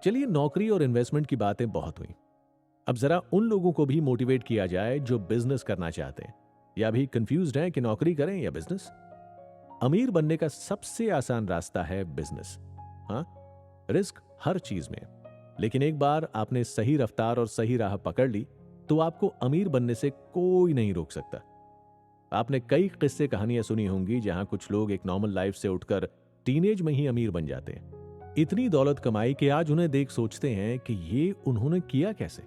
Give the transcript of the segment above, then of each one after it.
चलिए, नौकरी और इन्वेस्टमेंट की बातें बहुत हुई। अब जरा उन लोगों को भी मोटिवेट किया जाए जो बिजनेस करना चाहते हैं या भी कंफ्यूज्ड हैं कि नौकरी करें या बिजनेस। अमीर बनने का सबसे आसान रास्ता है बिजनेस। हाँ, रिस्क हर चीज में है, लेकिन एक बार आपने सही रफ्तार और सही राह पकड़ ली तो आपको अमीर बनने से कोई नहीं रोक सकता। आपने कई किस्से कहानियां सुनी होंगी जहां कुछ लोग एक नॉर्मल लाइफ से उठकर टीनेज में ही अमीर बन जाते हैं। इतनी दौलत कमाई कि आज उन्हें देख सोचते हैं कि ये उन्होंने किया कैसे।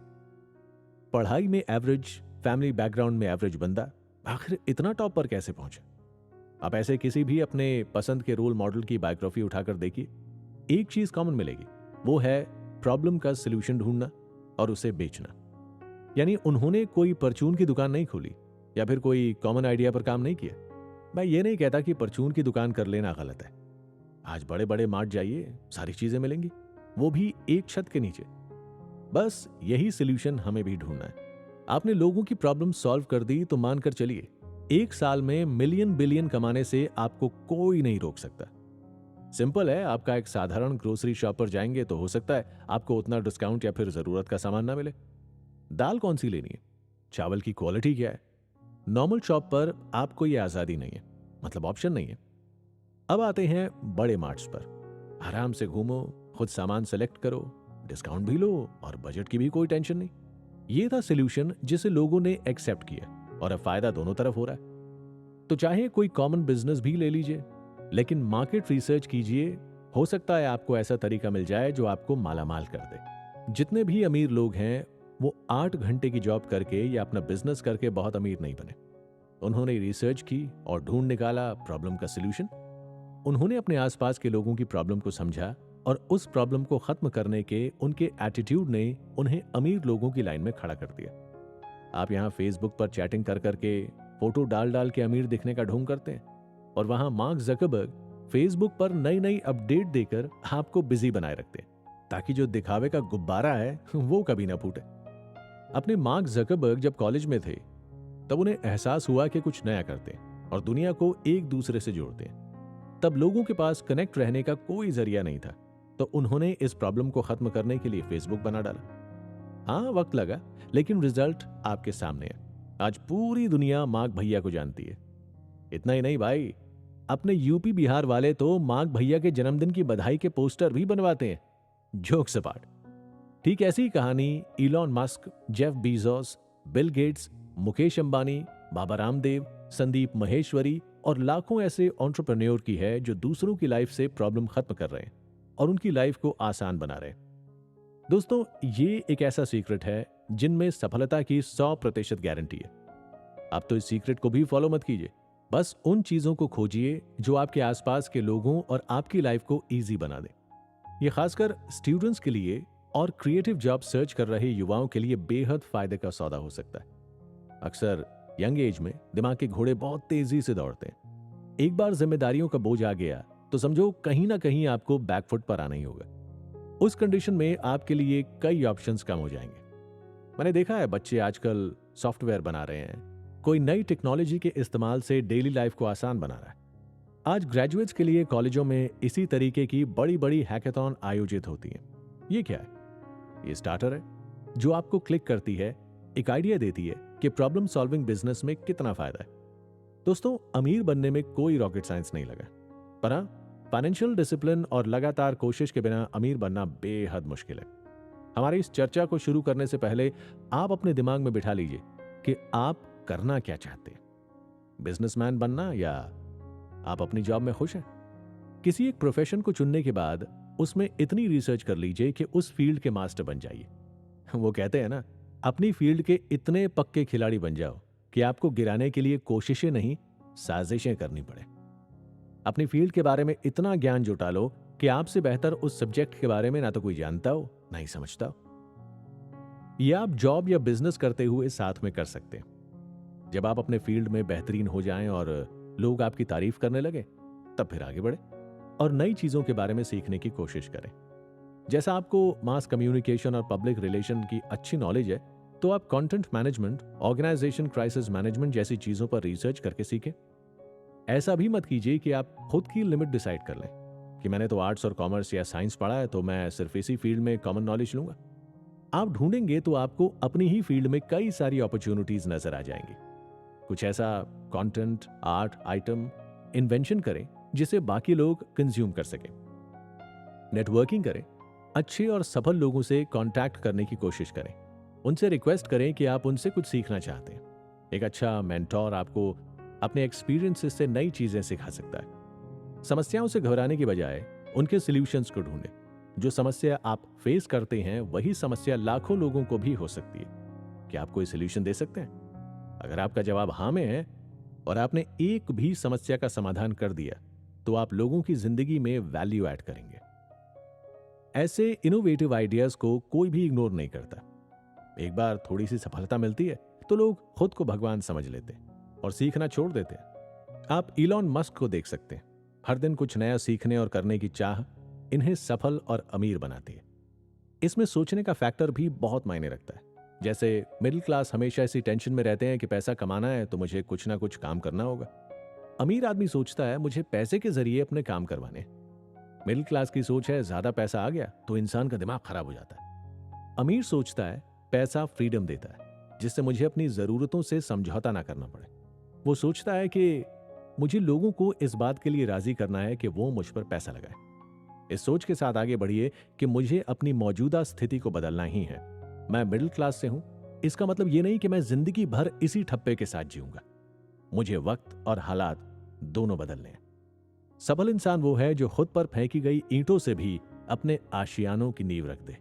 पढ़ाई में एवरेज, फैमिली बैकग्राउंड में एवरेज बंदा आखिर इतना टॉप पर कैसे पहुंचा। आप ऐसे किसी भी अपने पसंद के रोल मॉडल की बायोग्राफी उठाकर देखिए, एक चीज कॉमन मिलेगी, वो है प्रॉब्लम का सलूशन ढूंढना और उसे बेचना। यानी उन्होंने कोई परचून की दुकान नहीं खोली या फिर कोई कॉमन आइडिया पर काम नहीं किया। मैं ये नहीं कहता कि परचून की दुकान कर लेना गलत है। आज बड़े बड़े मार्ट जाइए, सारी चीजें मिलेंगी, वो भी एक छत के नीचे। बस यही सॉल्यूशन हमें भी ढूंढना है। आपने लोगों की प्रॉब्लम सॉल्व कर दी तो मानकर चलिए, एक साल में मिलियन बिलियन कमाने से आपको कोई नहीं रोक सकता। सिंपल है, आपका एक साधारण ग्रोसरी शॉप पर जाएंगे तो हो सकता है आपको उतना डिस्काउंट या फिर जरूरत का सामान ना मिले। दाल कौन सी लेनी है, चावल की क्वालिटी क्या है, नॉर्मल शॉप पर आपको यह आजादी नहीं है, मतलब ऑप्शन नहीं है। अब आते हैं बड़े मार्ट्स पर। आराम से घूमो, खुद सामान सेलेक्ट करो, डिस्काउंट भी लो और बजट की भी कोई टेंशन नहीं। ये था सॉल्यूशन जिसे लोगों ने एक्सेप्ट किया और अब फायदा दोनों तरफ हो रहा है। तो चाहे कोई कॉमन बिजनेस भी ले लीजिए, लेकिन मार्केट रिसर्च कीजिए। हो सकता है आपको ऐसा तरीका मिल जाए जो आपको मालामाल कर दे। जितने भी अमीर लोग हैं वो 8 घंटे की जॉब करके या अपना बिजनेस करके बहुत अमीर नहीं बने। उन्होंने रिसर्च की और ढूंढ निकाला प्रॉब्लम का सॉल्यूशन। उन्होंने अपने आसपास के लोगों की प्रॉब्लम को समझा और उस प्रॉब्लम को खत्म करने के उनके एटीट्यूड ने उन्हें अमीर लोगों की लाइन में खड़ा कर दिया। आप यहाँ फेसबुक पर चैटिंग कर करके, फोटो डाल डाल के अमीर दिखने का ढोंग करते हैं, और वहां मार्क जकरबर्ग फेसबुक पर नई नई अपडेट देकर आपको बिजी बनाए रखते हैं, ताकि जो दिखावे का गुब्बारा है वो कभी ना फूटे। अपने मार्क जकरबर्ग जब कॉलेज में थे तब उन्हें एहसास हुआ कि कुछ नया करते हैं और दुनिया को एक दूसरे से जोड़ते हैं। तब लोगों के पास कनेक्ट रहने का कोई जरिया नहीं था, तो उन्होंने इस प्रॉब्लम को खत्म करने के लिए फेसबुक बना डाला। हाँ, वक्त लगा, लेकिन रिजल्ट आपके सामने है। आज पूरी दुनिया मार्क भैया को जानती है। इतना ही नहीं भाई, अपने यूपी बिहार वाले तो मार्क भैया के जन्मदिन की बधाई के पोस्टर भी बनवाते हैं। जोक्स अपार्ट, ठीक ऐसी ही कहानी Elon Musk, Jeff Bezos, Bill Gates, Mukesh Ambani, Baba Ramdev, Sandeep Maheshwari और लाखों ऐसे एंटरप्रेन्योर की है जो दूसरों की लाइफ से प्रॉब्लम खत्म कर रहे हैं और उनकी लाइफ को आसान बना रहे हैं। दोस्तों, ये एक ऐसा सीक्रेट है जिनमें सफलता की 100% गारंटी है। आप तो इस सीक्रेट को भी फॉलो मत कीजिए, बस उन चीजों को खोजिए जो आपके आसपास के लोगों और आपकी लाइफ को इजी बना दे। ये खासकर स्टूडेंट्स के लिए और क्रिएटिव जॉब सर्च कर रहे युवाओं के लिए बेहद फायदे का सौदा हो सकता है। अक्सर यंग एज में दिमाग के घोड़े बहुत तेजी से दौड़ते हैं। एक बार जिम्मेदारियों का बोझ आ गया तो समझो कहीं ना कहीं आपको बैकफुट पर आना ही होगा। उस कंडीशन में आपके लिए कई ऑप्शंस कम हो जाएंगे। मैंने देखा है बच्चे आजकल सॉफ्टवेयर बना रहे हैं, कोई नई टेक्नोलॉजी के इस्तेमाल से डेली लाइफ को आसान बना रहा है। आज ग्रेजुएट्स के लिए कॉलेजों में इसी तरीके की बड़ी बड़ी हैकाथॉन आयोजित होती हैं। ये क्या है? ये स्टार्टर है जो आपको क्लिक करती है, एक आइडिया देती है कि प्रॉब्लम सॉल्विंग बिजनेस में कितना फायदा है। दोस्तों, अमीर बनने में कोई रॉकेट साइंस नहीं लगा, पर हाँ, फाइनेंशियल डिसिप्लिन और लगातार कोशिश के बिना अमीर बनना बेहद मुश्किल है। हमारी इस चर्चा को शुरू करने से पहले आप अपने दिमाग में बिठा लीजिए कि आप करना क्या चाहते हैं, बिजनेसमैन बनना या आप अपनी जॉब में खुश हैं। किसी एक प्रोफेशन को चुनने के बाद उसमें इतनी रिसर्च कर लीजिए कि उस फील्ड के मास्टर बन जाइए। वो कहते हैं ना, अपनी फील्ड के इतने पक्के खिलाड़ी बन जाओ कि आपको गिराने के लिए कोशिशें नहीं, साजिशें करनी पड़े। अपनी फील्ड के बारे में इतना ज्ञान जुटा लो कि आपसे बेहतर उस सब्जेक्ट के बारे में ना तो कोई जानता हो, ना ही समझता हो। यह आप जॉब या बिजनेस करते हुए साथ में कर सकते हैं। जब आप अपने फील्ड में बेहतरीन हो जाएं और लोग आपकी तारीफ करने लगे, तब फिर आगे बढ़े और नई चीजों के बारे में सीखने की कोशिश करें। जैसा आपको मास कम्युनिकेशन और पब्लिक रिलेशन की अच्छी नॉलेज है, तो आप content management, organisation crisis management जैसी चीजों पर रिसर्च करके सीखें। ऐसा भी मत कीजिए कि आप खुद की लिमिट डिसाइड कर लें कि मैंने तो आर्ट्स और कॉमर्स या साइंस पढ़ा है तो मैं सिर्फ इसी फील्ड में कॉमन नॉलेज लूंगा। आप ढूंढेंगे तो आपको अपनी ही फील्ड में कई सारी अपॉर्चुनिटीज नजर आ जाएंगी। कुछ ऐसा कंटेंट, आर्ट, आइटम इन्वेंशन करें जिसे बाकी लोग कंज्यूम कर सकें। नेटवर्किंग करें, अच्छे और सफल लोगों से कांटेक्ट करने की कोशिश करें। उनसे रिक्वेस्ट करें कि आप उनसे कुछ सीखना चाहते हैं। एक अच्छा मेंटोर आपको अपने एक्सपीरियंसेस से नई चीजें सिखा सकता है। समस्याओं से घबराने की बजाय उनके सॉल्यूशंस को ढूंढें। जो समस्या आप फेस करते हैं वही समस्या लाखों लोगों को भी हो सकती है। क्या आप कोई सॉल्यूशन दे सकते हैं? अगर आपका जवाब हाँ में है और आपने एक भी समस्या का समाधान कर दिया तो आप लोगों की जिंदगी में वैल्यू ऐड करेंगे। ऐसे इनोवेटिव आइडियाज को कोई भी इग्नोर नहीं करता। एक बार थोड़ी सी सफलता मिलती है तो लोग खुद को भगवान समझ लेते हैं और सीखना छोड़ देते हैं। आप इलॉन मस्क को देख सकते हैं। हर दिन कुछ नया सीखने और करने की चाह इन्हें सफल और अमीर बनाती है। इसमें सोचने का फैक्टर भी बहुत मायने रखता है। जैसे मिडिल क्लास हमेशा इसी टेंशन में रहते हैं कि पैसा कमाना है तो मुझे कुछ ना कुछ काम करना होगा। अमीर आदमी सोचता है मुझे पैसे के जरिए अपने काम करवाने हैं। मिडिल क्लास की सोच है ज्यादा पैसा आ गया तो इंसान का दिमाग खराब हो जाता है। अमीर सोचता है पैसा फ्रीडम देता है जिससे मुझे अपनी जरूरतों से समझौता ना करना पड़े। वो सोचता है कि मुझे लोगों को इस बात के लिए राजी करना है कि वो मुझ पर पैसा लगाए। इस सोच के साथ आगे बढ़िए कि मुझे अपनी मौजूदा स्थिति को बदलना ही है। मैं मिडिल क्लास से हूं, इसका मतलब यह नहीं कि मैं जिंदगी भर इसी ठप्पे के साथ जीऊंगा। मुझे वक्त और हालात दोनों बदलने हैं। सफल इंसान वो है जो खुद पर फेंकी गई ईंटों से भी अपने आशियानों की नींव रख दे।